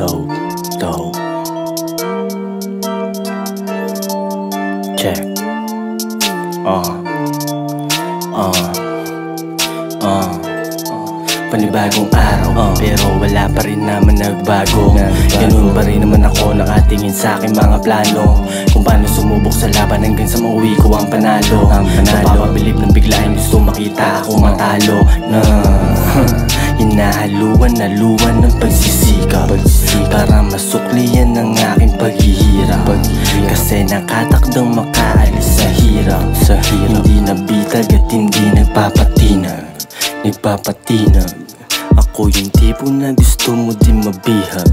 Dope. Check. Panibagong araw, pero wala pa rin naman nagbago. Ganun pa rin naman ako nakatingin sa aking mga plano, kung paano sumubok sa laban hanggang sa mauwi ko ang panalo. Mapapabilib ng biglaing gusto makita ako matalo na hinahaluan ng pagsisikap para masuklian ang aking paghihirap. Kasi nakatakdang makaalis sa hirap. Hindi nabitag at hindi nagpapatinag. Ako yung tipo na gusto mo din mabihag.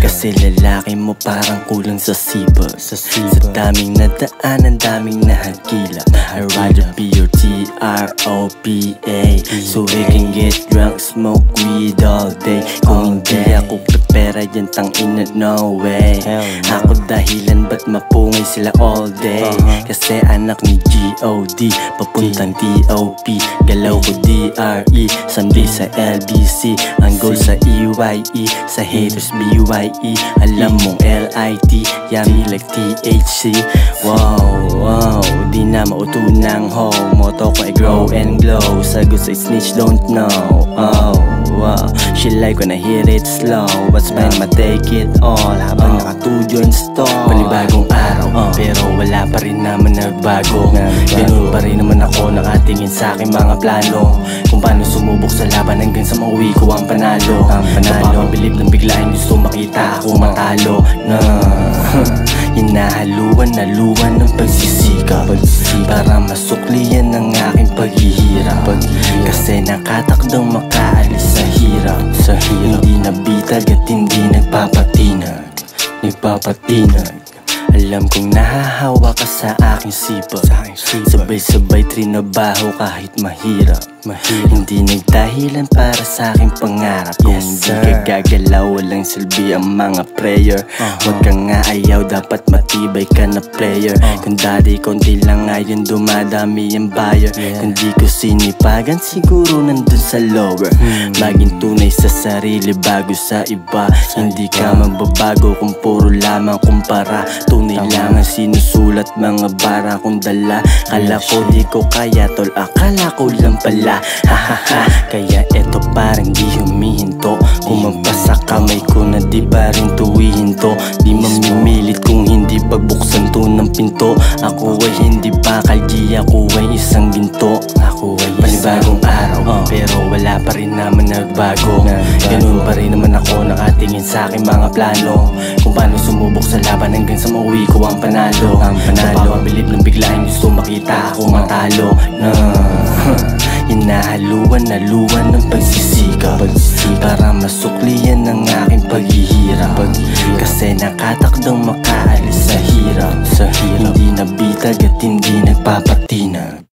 Kasi lalaki mo parang kulang sa sipag. Sa daming nadaan, daming nahagila. I'd rather be your TROPA, so we can get drunk, smoke weed all day. Kung hindi ako pera dyan, tangina, no way. Ako dahilan ba't mapungay sila all day. Kasi anak ni G.O.D, papuntang T.O.P. Galaw ko D.R.E, someday sa LBC. Ang goal sa EYE, sa haters BYE. Alam mong L.I.T, yummy like THC. Wow, di na mautunang ho. Moto ko ay grow and glow. Sagot sa snitch, don't know. She like when I hit it slow, but mine ma take it all habang nakatudio in store. Panibagong araw, pero wala pa rin naman nagbago. Ganun pa rin naman ako nakatingin sa aking mga plano, kung paano sumubok sa laban hanggang sa mauwi ko ang panalo. Mapapabilib ng biglaing gusto makita ako matalo na hinahaluan ng pagsisikap para masuklian ang aking paghihirap. Kasi nakatakdang makaalis sa hirap. Hindi nabitag at hindi nagpapatinag. Alam kong nahahawa ka sa aking sipag. Sabay-sabay trinabaho kahit mahirap. Hindi nagdahilan para sa aking pangarap. Kung hindi ka gagalaw, walang silbi ang mga prayer. Huwag kang aayaw, dapat matibay ka na player. Kung dati konti lang ngayon dumadami ang buyer. Kung di ko sinipagan, siguro nandun sa lower. Maging tunay sa sarili bago sa iba. Hindi ka magbabago kung puro lamang kumpara. Tunay lang ang sinusulat, mga bara kong dala. Kala ko di ko kaya tol, akala ko lang pala. Kaya eto parang di humihinto. Kumampas sa kamay ko na di ba rin tuwihin to. Di mamimilit kung hindi pagbuksan to ng pinto. Ako ay hindi bakal, di ako ay isang ginto. Ako ay panibagong araw, pero wala pa rin naman nagbago. Ganun pa rin naman ako nakatingin sa aking mga plano, kung paano sumubok sa laban hanggang sa mauwi ko ang panalo. Mapapabilib ng biglaing gusto makita ako matalo na hinahaluan ng pagsisikap para masuklian ang aking paghihirap. Kasi nakatakdang makaalis sa hirap. Hindi nabitag at hindi nagpapatinag.